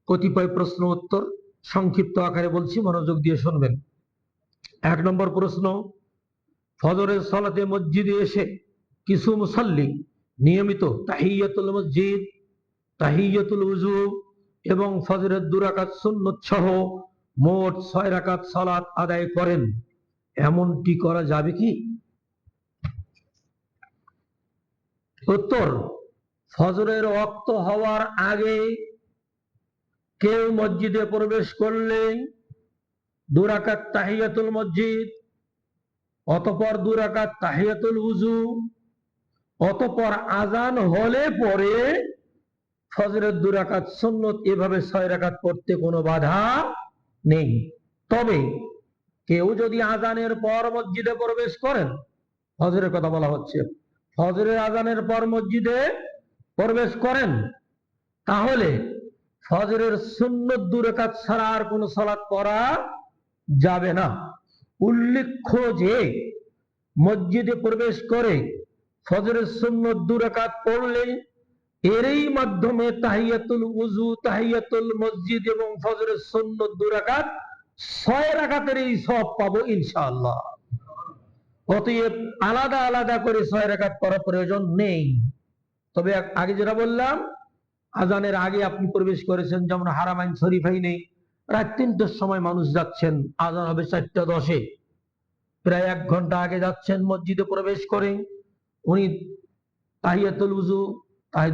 কতিপয় প্রশ্ন উত্তর সংক্ষিপ্ত আকারে বলছি, মনোযোগ দিয়ে শুনবেন। 1 নম্বর প্রশ্ন, ফজরের সালাতে মসজিদে এসে কিছু মুসাল্লি নিয়মিত তাহিয়াতুল মসজিদ, তাহিয়াতুল উযু এবং ফজরের 2 রাকাত সুন্নত সহ মোট 6 রাকাত সালাত আদায় করেন, এমনটি করা যাবে কি? উত্তর, ফজরের ওয়াক্ত হওয়ার আগে কেউ মসজিদে প্রবেশ করলে 2 রাকাত তাহিয়াতুল মসজিদ, অতঃপর 2 রাকাত তাহিয়াতুল উযু, অতঃপর আজান হলে পরে ফজরের 2 রাকাত সুন্নত, এভাবে 6 রাকাত পড়তে কোনো বাধা নেই। তবে কেউ যদি আজানের পর মসজিদে প্রবেশ করেন, ফজরের কথা বলা হচ্ছে, ফজরের আজানের পর মসজিদে প্রবেশ করেন, তাহলে ফজরের সুন্নত 2 রাকাত ছাড়া আর কোনো সালাত পড়া যাবে না। উল্লেখ্য যে মসজিদে প্রবেশ করে ফজরের সুন্নত 2 রাকাত পড়লে এরই মাধ্যমে তাহিয়াতুল উযু, তাহিয়াতুল মসজিদ এবং ফজরের সুন্নত 2 রাকাত 6 রাকাতের এই সওয়াব পাবো ইনশাআল্লাহ। অতএব আলাদা আলাদা করে 6 রাকাত পড়ার প্রয়োজন নেই। তবে আগে যেটা বললাম, আজানের আগে আপনি প্রবেশ করেছেন, যেমন হারামাইন শরীফাই নেই, রাত 3টার সময় মানুষ যাচ্ছেন, আজান হবে 4টা 10-এ, প্রায় 1 ঘন্টা আগে যাচ্ছেন, মসজিদে প্রবেশ করেন, উনি তাহিয়াতুল উযু,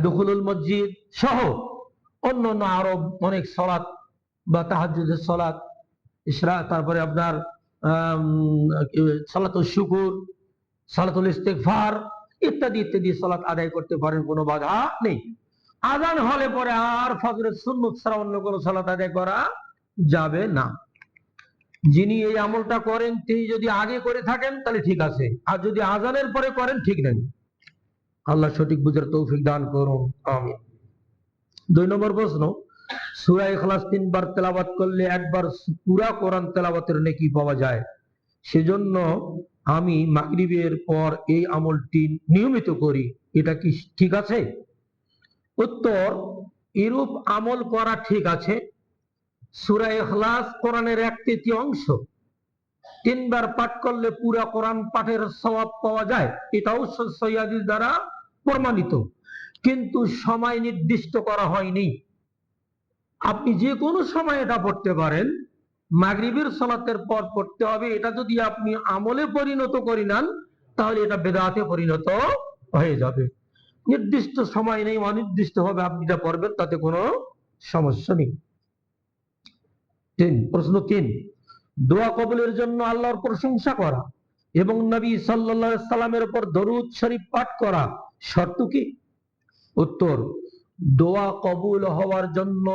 দুখুলুল মসজিদ সহ অন্যান্য আরো অনেক সালাত বা তাহাজ্জুদের সালাত, ইশরা, তারপরে আপনার সালাতুল শুকুর, সালাতুল ইস্তিগফার ইত্যাদি ইত্যাদি সালাত আদায় করতে পারেন, কোনো বাধা নেই। আজান হলে পরে আর ফজরের সুন্নত ছাড়া অন্য কোনো সালাত আদায় করা যাবে না। যিনি এই আমলটা করেন তিনি যদি আগে করে থাকেন তাহলে ঠিক আছে, আর যদি আজানের পরে করেন ঠিক নেই। আল্লাহ সঠিক বুঝার তৌফিক দান করুন, আমিন। 2 নম্বর প্রশ্ন, সূরা ইখলাস 3 বার তেলাওয়াত করলে 1 বার পুরা কোরআন তেলাওয়াতের নেকি পাওয়া যায়, সেজন্য আমি মাগরিবের পর এই আমলটি নিয়মিত করি, এটা কি ঠিক আছে? উত্তর, এরূপ আমল করা ঠিক আছে। সূরা ইখলাস কোরআনের 1/3 অংশ, 3 বার পাঠ করলে পুরা কোরআন পাঠের সওয়াব পাওয়া যায়, এটাও সহিহ হাদিস দ্বারা প্রমাণিত, কিন্তু সময় নির্দিষ্ট করা হয়নি। আপনি যে কোনো সময় এটা পড়তে পারেন, মাগরিবের সালাতের পর পড়তে হবে। এটা যদি আপনি আমলে পরিণত করে নেন তাহলে এটা বেদাতে পরিণত হয়ে যাবে। নির্দিষ্ট সময় নেই, অনির্দিষ্ট ভাবে আপনি যা পড়বেন তাতে কোনো সমস্যা নেই। প্রশ্ন 3, দোয়া কবুলের জন্য আল্লাহর প্রশংসা করা এবং নবী সাল্লাল্লাহু আলাইহি সাল্লামের উপর দরুদ শরীফ পাঠ করা শর্ত কি? উত্তর, দোয়া কবুল হওয়ার জন্য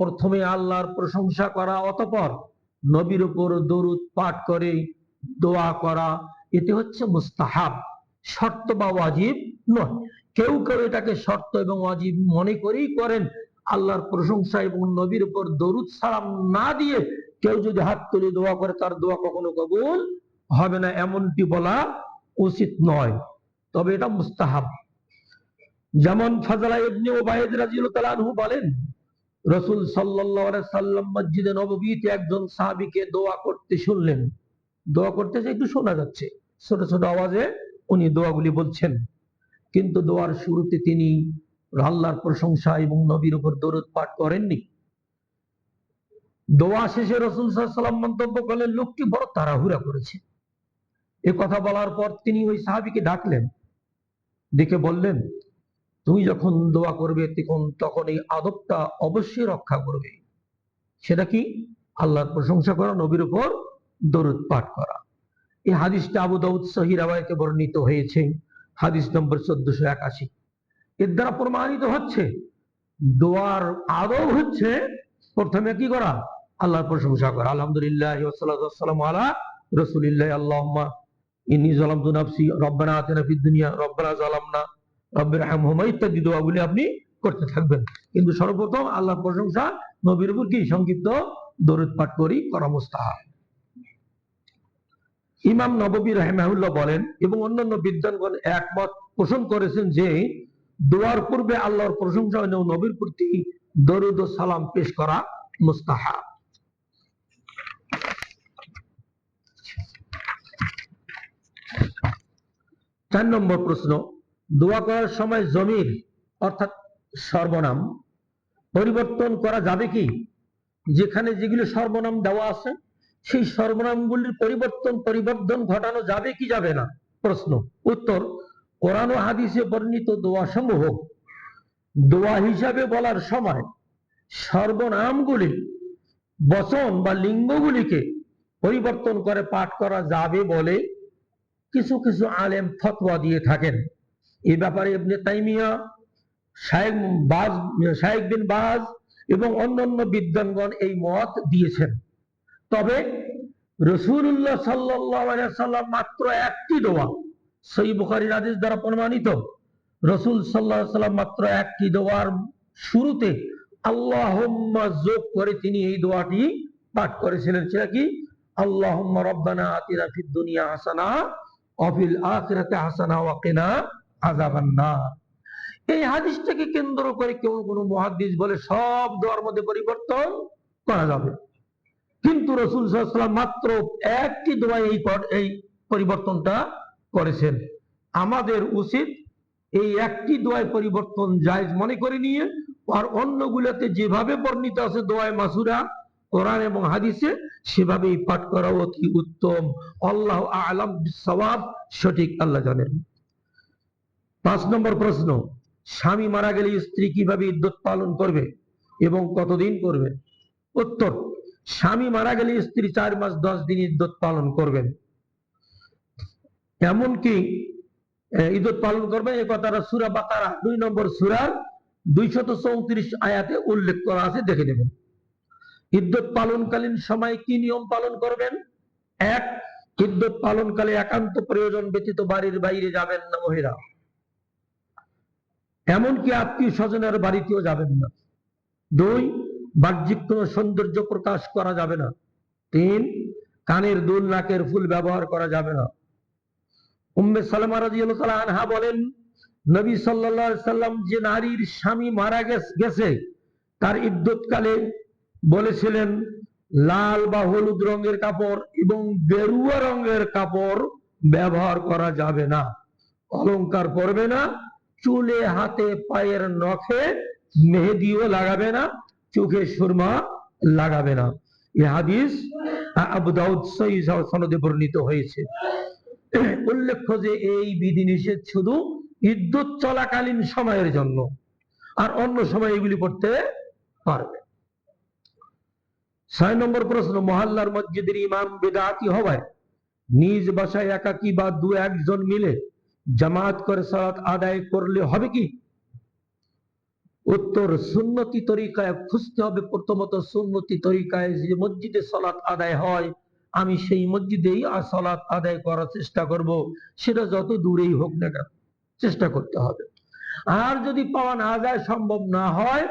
প্রথমে আল্লাহর প্রশংসা করা, অতঃপর নবীর উপর দরুদ পাঠ করে দোয়া করা, এটি হচ্ছে মুস্তাহাব, শর্ত বা ওয়াজিব নয়। কেউ কেউ এটাকে শর্ত এবং ওয়াজিব মনে করেই করেন। আল্লাহর প্রশংসা এবং নবীর উপর দরুদ সালাম না দিয়ে কেউ যদি হাত তুলে দোয়া করে তার দোয়া কখনো কবুল হবে না, এমনটি বলা উচিত নয়, তবে এটা মুস্তাহাব। যেমন ফাজলা ইবনে উবাইদ রাদিয়াল্লাহু তাআলা আনহু বলেন, রাসূল সাল্লাল্লাহু আলাইহি সাল্লাম মসজিদে নববীতে একজন সাহাবীকে দোয়া করতে শুনলেন। দোয়া করতেছে, একটু শোনা যাচ্ছে, ছোট ছোট আওয়াজে উনি দোয়াগুলি বলছেন, কিন্তু দোয়ার শুরুতে তিনি আল্লাহর প্রশংসা এবং নবীর উপর দরুদ পাঠ করেননি। দোয়া শেষে রাসূল সাল্লাল্লাহু আলাইহি ওয়াসাল্লাম মন্তব্য করলেন, লোকটি বড় তাড়াহুড়া করেছে। এই কথা বলার পর তিনি ওই সাহাবীকে ডাকলেন, ডেকে বললেন, তুমি যখন দোয়া করবে তখন এই আদবটা অবশ্যই রক্ষা করবে। সেটা কি? আল্লাহর প্রশংসা করা, নবীর উপর দরুদ পাঠ করা। এই হাদিসটা আবু দাউদ সহিহ রাওয়ায়াতে বর্ণিত হয়েছে, হাদিস নম্বর 1481। এর দ্বারা প্রমাণিত হচ্ছে দোয়ার আদব হচ্ছে প্রথমে কি করা? আল্লাহর প্রশংসা করা। আলহামদুলিল্লাহ ওয়াসসালাতু ওয়াসসালামু আলা রাসূলিল্লাহ, আল্লাহুম্মা ইন্নী যালামতু নাফসি, রব্বানা আতিনা ফিদ দুনিয়া, রব্বানা যালামনা, রব্বিরহামহুমা ইত্যাদি দোয়াগুলি আপনি করতে থাকবেন। কিন্তু সর্বপ্রথম আল্লাহর প্রশংসা, নবীর উপর কি সংক্ষিপ্ত দরুদ পাঠ করা মুস্তাহাব। ইমাম নববী রাহিমাহুল্লাহ বলেন এবং অন্যান্য বিদ্বানগণ একমত পোষণ করেছেন যে দোয়ার পূর্বে আল্লাহর প্রশংসা এবং নবীর প্রতি দরুদ ও সালাম পেশ করা মুস্তাহাব। 4 নম্বর প্রশ্ন, দোয়া করার সময় জমির অর্থাৎ সর্বনাম পরিবর্তন করা যাবে কি? যেখানে যেগুলো সর্বনাম দেওয়া আছে সেই সর্বনামগুলির পরিবর্তন ঘটানো যাবে কি যাবে না? প্রশ্ন। উত্তর, কোরআন ও হাদিসে বর্ণিত দোয়া সমূহ দোয়া হিসাবে বলার সময় সর্বনামগুলি বচন বা লিঙ্গগুলিকে পরিবর্তন করে পাঠ করা যাবে বলে কিছু কিছু আলেম ফতোয়া দিয়ে থাকেন। এই ব্যাপারে ইবনে তাইমিয়া, শায়েখ বিন বাজ এবং অন্যান্য বিদ্বানগণ এই মত দিয়েছেন। তবে রাসূলুল্লাহ সাল্লাল্লাহু আলাইহি ওয়াসাল্লাম মাত্র একটি দোয়া, সহিহ বুখারীর হাদিস দ্বারা প্রমাণিত, রাসূল সাল্লাল্লাহু আলাইহি ওয়াসাল্লাম মাত্র একটি দোয়ার শুরুতে আল্লাহুম্মা যোগ করে তিনি এই দোয়াটি পাঠ করেছিলেন। সেটা কি? আল্লাহুম্মা রব্বানা আতিনা ফিদ দুনিয়া হাসানা ওয়া ফিল আখিরাতি হাসানা ওয়া কিনা আযাবান নার। এই হাদিসটাকে কেন্দ্র করে কোন মুহাদ্দিস বলে সব দোয়ার মধ্যে পরিবর্তন করা যাবে, কিন্তু রাসূল সাল্লাল্লাহু আলাইহি ওয়াসাল্লাম মাত্র একটি দোয়ায় এই পরিবর্তনটা করেছেন। আমাদের উচিত এই একটি দোয়ায় পরিবর্তন জায়েজ মনে করে নিয়ে আর অন্যগুলোতে যেভাবে বর্ণিত আছে দোয়ায়ে মাসুরা কোরআন এবং হাদিসে সেভাবেই পাঠ করা অতি উত্তম। আল্লাহু আ'লাম বিস-সাওয়াব, সঠিক আল্লাহ জানেন। 5 নম্বর প্রশ্ন, স্বামী মারা গেলে স্ত্রী কিভাবে ইদ্যত পালন করবে এবং কতদিন করবে? উত্তর, স্বামী মারা গেলে স্ত্রী 4 মাস 10 দিন ইদ্যত পালন করবেন। এমনকি ইদ্যত পালন করবে এই কথাটা সূরা বাকারা 2 নম্বর সূরার 234 আয়াতে উল্লেখ করা আছে, দেখে নেবেন। ইদ্যত পালনকালীন সময় কি নিয়ম পালন করবেন? 1, ইদ্যত পালনকালে একান্ত প্রয়োজন ব্যতীত বাড়ির বাইরে যাবেন না মহিলা, এমনকি আত্মীয় স্বজনের বাড়িতেও যাবেন না। 2, বাহ্যিক কোন সৌন্দর্য প্রকাশ করা যাবে না। 3, কানের দুল নাকের ফুল ব্যবহার করা যাবে না। উম্মে সালামা রাদিয়াল্লাহু তাআলা আনহা বলেন, নবী সাল্লাল্লাহু আলাইহি সাল্লাম যে নারীর স্বামী মারা গেছে তার ইদ্যতকালে বলেছিলেন লাল বা হলুদ রঙের কাপড় এবং গেরুয়া রঙের কাপড় ব্যবহার করা যাবে না, অলংকার পরবে না, চুলে হাতে পায়ের নখে মেহেদিও লাগাবে না, চোখে সুরমা লাগাবে না। এই হাদিস আবু দাউদ সহিহ সনদে বর্ণিত হয়েছে। উল্লেখ্য যে এই বিধিনিষেধ শুধু ইদ্যত চলাকালীন সময়ের জন্য, আর অন্য সময় এগুলি পড়তে পারবে। 6 নম্বর প্রশ্ন, মহল্লার মসজিদের ইমাম বিদআতি হওয়ায় নিজ বাসায় একাকী বা 2-1 জন মিলে জামাত করে সালাত আদায় করলে হবে কি? উত্তর, সুন্নতি তরিকায় খুঁজতে হবে। প্রথমত সুন্নতি তরিকায় যে মসজিদে সালাত আদায় হয় আমি সেই মসজিদেই সালাত আদায় করার চেষ্টা করব, সেটা যত দূরেই হোক না কেন চেষ্টা করতে হবে। আর যদি পাওয়া না যায়, সম্ভব না হয়,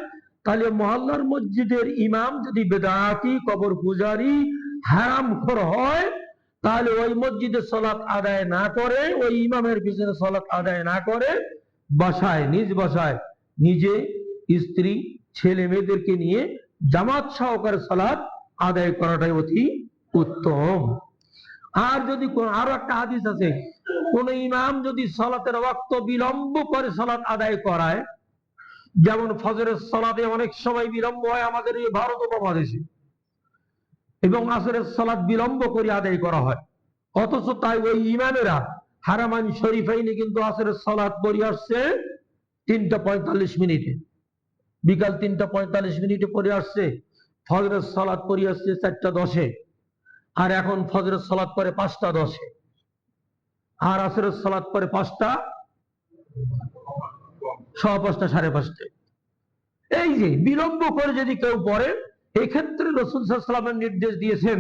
তাহলে মহল্লার মসজিদের ইমাম যদি বেদাতি, কবর পূজারি, হারামখোর হয়, তাহলে ওই মসজিদে সালাত আদায় না করে, ওই ইমামের পিছনে সালাত আদায় না করে নিজ বাসায় নিজে, স্ত্রী, ছেলে মেয়েদেরকে নিয়ে জামাত সহকারে সালাত আদায় করাটাই অতি উত্তম। আর যদি আরো একটা হাদিস আছে, কোন ইমাম যদি সালাতের ওয়াক্ত বিলম্ব করে সালাত আদায় করায়, যেমন ফজরের সালাতে অনেক সময় বিলম্ব হয় আমাদের এই ভারত উপমহাদেশে, এবং আসরের সালাত বিলম্ব করে আদায় করা হয়, অথচ তাই ওই ইমামেরা হারামাইন শরীফাইনে কিন্তু আসরের সালাত পড়ে আসছে 3:45 মিনিটে, বিকাল 3:45 মিনিটে পড়ে আসছে, ফজরের সালাত পড়ে আসছে 4:10-এ, আর এখন ফজরের সালাত পড়ে 5:10-এ, আর আসরের সালাত পড়ে 5:00, 5:15, 5:30। এই যে বিলম্ব করে যদি কেউ পড়ে, এই ক্ষেত্রে রাসূল সাল্লাল্লাহু আলাইহি ওয়াসাল্লাম নির্দেশ দিয়েছেন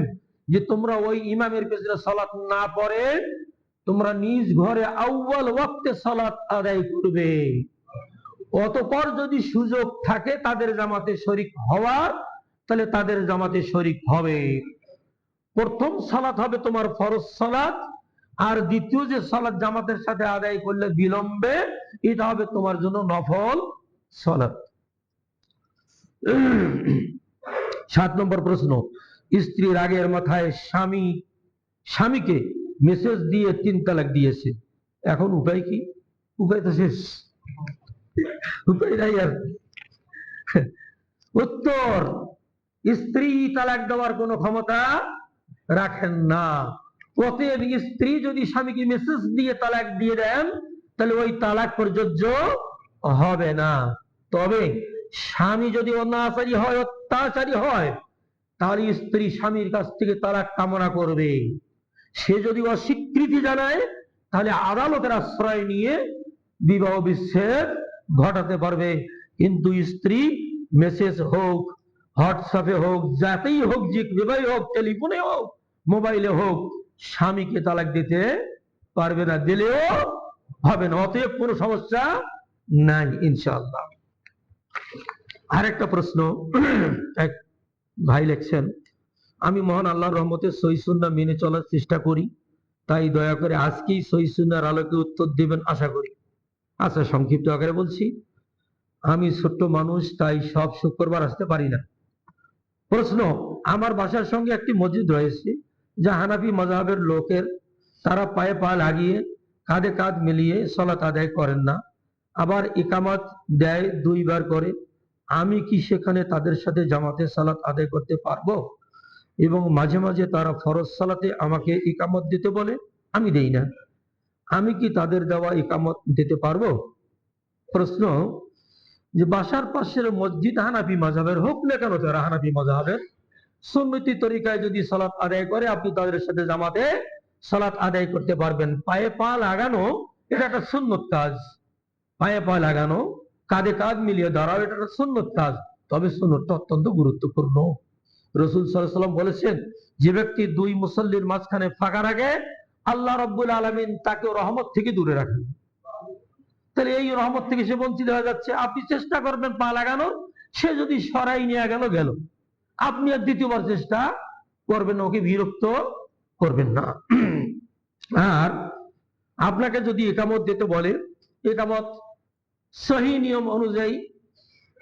যে তোমরা ওই ইমামের পেছনে সালাত না পড়ে তোমরা নিজ ঘরে আউয়াল ওয়াক্তে সালাত আদায় করবে। অতঃপর যদি সুযোগ থাকে তাদের জামাতে শরীক হওয়ার, তাহলে তাদের জামাতে শরীক হবে। প্রথম সালাত হবে তোমার ফরজ সালাত, আর দ্বিতীয় যে সালাত জামাতের সাথে আদায় করলে বিলম্বে, এটা হবে তোমার জন্য নফল সালাত। 7 নম্বর প্রশ্ন, স্ত্রী রাগের মাথায় স্বামীকে মেসেজ দিয়ে 3 তালাক দিয়েছে, এখন উপায় কি? উপায় তো শেষ, উপায় নাই আর। উত্তর, স্ত্রী তালাক দেওয়ার কোনো ক্ষমতা রাখেন না। অতএব স্ত্রী যদি স্বামীকে মেসেজ দিয়ে তালাক দিয়ে দেন, তাহলে ওই তালাক প্রযোজ্য হবে না। তবে স্বামী যদি অনাচারী হয়, অত্যাচারী হয়, তাহলে স্ত্রী স্বামীর কাছ থেকে তালাক কামনা করবে। সে যদি অস্বীকৃতি জানায়, তাহলে আদালতের আশ্রয় নিয়ে বিবাহ বিচ্ছেদ ঘটাতে পারবে। কিন্তু স্ত্রী মেসেজ হোক, হোয়াটসঅ্যাপে হোক, যাতেই হোক, যেভাবে হোক, টেলিফোনে হোক, মোবাইলে হোক, স্বামীকে তালাক দিতে পারবে না, দিলেও হবে না। অতএব কোনো সমস্যা নাই ইনশাআল্লাহ। আরেকটা প্রশ্ন, এক ভাই লিখছেন, আমি মহান আল্লাহর রহমতে সহিহ সুন্নাহ মেনে চলার চেষ্টা করি, তাই দয়া করে আজকেই সহিহ সুন্নাহর আলোকে উত্তর দিবেন আশা করি। আচ্ছা, সংক্ষিপ্ত আকারে বলছি। আমি ছোট্ট মানুষ, তাই সব শুক্রবার আসতে পারি না। প্রশ্ন, আমার বাসার সঙ্গে একটি মসজিদ রয়েছে যা হানাফি মাযহাবের লোকের, তারা পায়ে পা লাগিয়ে কাঁধে কাঁধ মিলিয়ে সালাত আদায় করেন না, আবার ইকামত দেয় 2 বার করে। আমি কি সেখানে তাদের সাথে জামাতে সালাত আদায় করতে পারবো? এবং মাঝে মাঝে তারা ফরজ সালাতে আমাকে ইকামত দিতে বলে, আমি দেই না। আমি কি তাদের দেওয়া ইকামত দিতে পারবো? প্রশ্ন, যে বাসার পাশের মসজিদ হানাফি মাযহাবের হোক না কেন, তারা হানাফি মাযহাবের সুন্নতি তরিকায় যদি সালাত আদায় করে, আপনি তাদের সাথে জামাতে সালাত আদায় করতে পারবেন। পায়ে পা লাগানো এটা একটা সুন্নত কাজ, পায়ে পা লাগানো, কাঁধে কাঁধ মিলিয়ে দাঁড়াও, এটা একটা সুন্নত কাজ। তবে সুন্নতটা অত্যন্ত গুরুত্বপূর্ণ। রাসূল সাল্লাল্লাহু আলাইহি ওয়াসাল্লাম বলেছেন, যে ব্যক্তি 2 মুসল্লির মাঝখানে ফাঁকা রাখে, আল্লাহ রাব্বুল আলামিন তাকে রহমত থেকে দূরে রাখেন। তাহলে এই রহমত থেকে সে বঞ্চিত হয়ে যাচ্ছে। আপনি চেষ্টা করবেন পা লাগানোর, সে যদি সরাই নিয়ে গেল, আপনি আর দ্বিতীয়বার চেষ্টা করবেন, ওকে বিরক্ত করবেন না। আর আপনাকে যদি ইকামত দিতে বলে, ইকামত সহিহ নিয়ম অনুযায়ী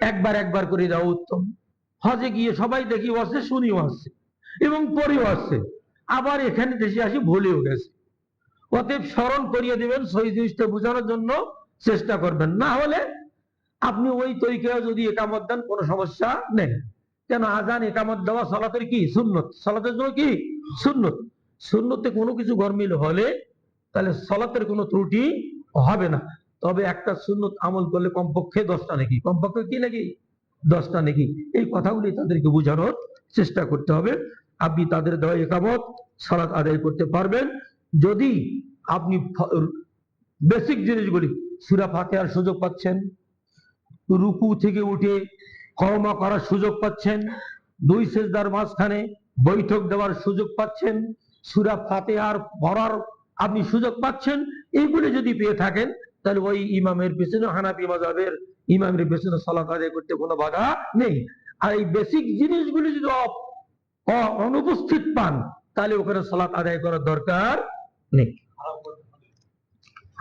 একবার করে দেওয়া উত্তম। হজে গিয়ে সবাই দেখি আসছে, শুনিও আসছে এবং পরেও আসছে, আবার এখানে দেশে আসি ভুলেও গেছে। অতএব স্মরণ করিয়ে দিবেন, সহি জিনিসটা বোঝানোর জন্য চেষ্টা করবেন। না হলে আপনি ওই তরিকায় যদি ইকামত দেন, কোনো সমস্যা নেই। কেন, আজান ইকামত দেওয়া সালাতের কি সুন্নত, সালাতের জন্য কি সুন্নত। সুন্নতে কোনো কিছু গরমিল হলে তাহলে সালাতের কোনো ত্রুটি হবে না। তবে একটা সুন্নত আমল করলে কমপক্ষে 10টা নাকি, কমপক্ষে কি নাকি 10টা নাকি, এই কথাগুলি তাদেরকে বোঝানোর চেষ্টা করতে হবে। আপনি তাদের দেওয়া ইকামত সালাত আদায় করতে পারবেন যদি আপনি বেসিক জিনিসগুলি, সূরা ফাতিহার সুযোগ পাচ্ছেন, রুকু থেকে উঠে কওমা করার সুযোগ পাচ্ছেন, 2 সিজদার মাঝখানে বৈঠক দেওয়ার সুযোগ পাচ্ছেন, সূরা ফাতিহার পড়ার আপনি সুযোগ পাচ্ছেন, এইগুলি যদি পেয়ে থাকেন, তাহলে ওই ইমামের পেছনে, হানাফি মাযহাবের ইমামের পেছনে সালাত আদায় করতে কোনো বাধা নেই। আর এই বেসিক জিনিসগুলি যদি অনুপস্থিত পান, তাহলে ওখানে সালাত আদায় করার দরকার নেই।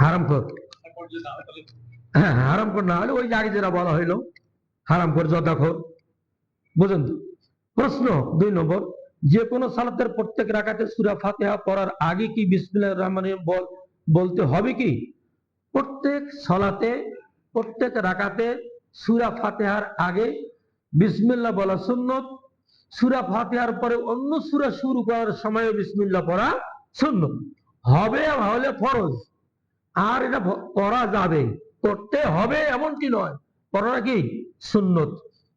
হারাম কর, হ্যাঁ হারাম কর না হলে ওই যে আগে যেটা বলা হইলো, হারাম কর জদাখোর, বুঝেন তো। প্রশ্ন 2 নম্বর, যে কোনো সালাতের প্রত্যেক রাকাতে সূরা ফাতিহা পড়ার আগে কি বিসমিল্লাহির রহমানির রহিম বলতে হবে কি? প্রত্যেক সালাতে, প্রত্যেক রাকাতে সূরা ফাতিহার আগে বিসমিল্লাহ বলা সুন্নত। সূরা ফাতিহার পরে অন্য সূরা শুরু করার সময় বিসমিল্লাহ পড়া সুন্নত হবে, হলে ফরজ। আর এটা পড়া যাবে, করতে হবে এমনটি নয়, পড়াটা কি সুন্নত।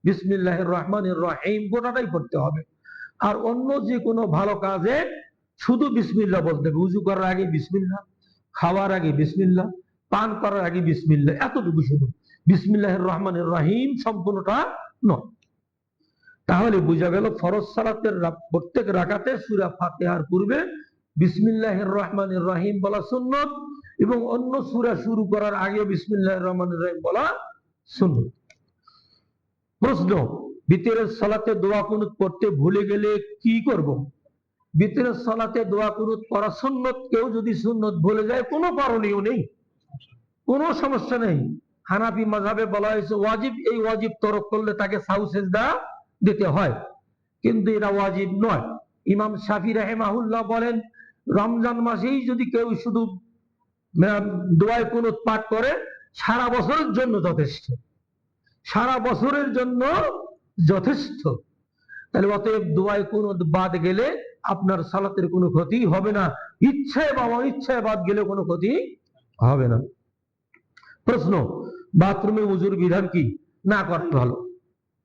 বিসমিল্লাহির রহমানির রহিম গোটাটাই পড়তে হবে। আর অন্য যে কোনো ভালো কাজে শুধু বিসমিল্লাহ বলতে হবে। উযু করার আগে বিসমিল্লাহ, খাওয়ার আগে বিসমিল্লাহ, পান করার আগে বিসমিল্লাহ, এতটুকু শুধু। বিসমিল্লাহির রহমানির রহিম সম্পূর্ণটা নয়। তাহলে বোঝা গেল ফরজ সালাতের প্রত্যেক রাকাতে সূরা ফাতিহার পূর্বে বিসমিল্লাহির রহমানির রহিম বলা সুন্নত, এবং অন্য সূরা শুরু করার আগে বিসমিল্লাহির রহমানির রহিম বলা সুন্নত। প্রশ্ন, বিতরের সালাতে দোয়া কুনুত পড়তে ভুলে গেলে কি করব? বিতরের সালাতে দোয়া কুনুত করা সুন্নত। কেউ যদি সুন্নত ভুলে যায়, কোনো করণীয় নেই, কোনো সমস্যা নেই। হানাফি মাযহাবে বলা হয়েছে ওয়াজিব, এই ওয়াজিব তরক করলে তাকে সাউ সিজদা দিতে হয়, কিন্তু এটা ওয়াজিব নয়। ইমাম শাফি রাহিমাহুল্লাহ বলেন রমজান মাসেই যদি কেউ শুধু দোয়ায়ে কুনুত পাঠ করে সারা বছরের জন্য যথেষ্ট, সারা বছরের জন্য যথেষ্ট। তাহলে অতএব দোয়ায়ে কুনুত বাদ গেলে আপনার সালাতের কোনো ক্ষতি হবে না, ইচ্ছায় বা অনিচ্ছায় বাদ গেলে কোনো ক্ষতি হবে না। প্রশ্ন, বাথরুমে উজুর বিধান কি? না করাই ভালো।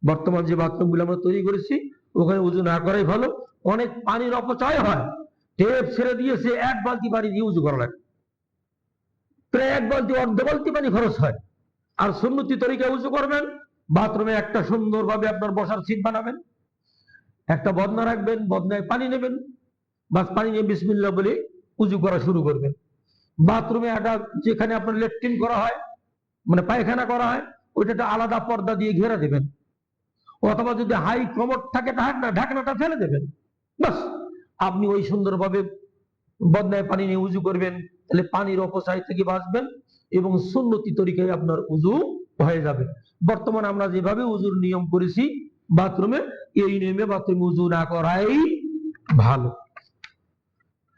বর্তমান যে বাথরুমগুলো আমরা তৈরি করেছি ওখানে উজু না করাই ভালো। অনেক পানির অপচয় হয়, টেপ ছেড়ে দিয়েছে, 1 বালতি পানি দিয়ে উজু করা লাগে, প্রায় 1 বালতি অর্ধ বালতি পানি খরচ হয়। আর সুন্নতি তরিকায় উজু করবেন, বাথরুমে একটা সুন্দরভাবে আপনার বসার সিট বানাবেন, একটা বদনা রাখবেন, বদনায় পানি নেবেন, বাস পানি নিয়ে বিসমিল্লাহ বলে উজু করা শুরু করবেন। বাথরুমে একটা যেখানে আপনার ল্যাট্রিন করা হয়, মানে পায়খানা করা হয়, ওইটা একটা আলাদা পর্দা দিয়ে ঘেরা দেবেন, অথবা যদি হাই কমোড থাকে ঢাকনাটা ফেলে দেবেন। বাস আপনি ওই সুন্দরভাবে বদনায় পানি নিয়ে উজু করবেন, তাহলে পানির অপচয় থেকে বাঁচবেন এবং সুন্নতি তরিকায় আপনার উজু হয়ে যাবে। বর্তমানে আমরা যেভাবে উজুর নিয়ম করেছি বাথরুমে, এই নিয়মে বাথরুমে উজু না করাই ভালো।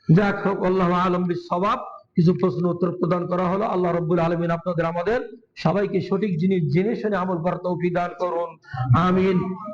যাক হোক, আল্লাহু আ'লাম বিস-সাওয়াব। কিছু প্রশ্ন উত্তর প্রদান করা হলো। আল্লাহ রাব্বুল আলামিন আপনাদের আমাদের সবাইকে সঠিক জিনিস জেনে শুনে আমল করার তৌফিক দান করুন, আমিন।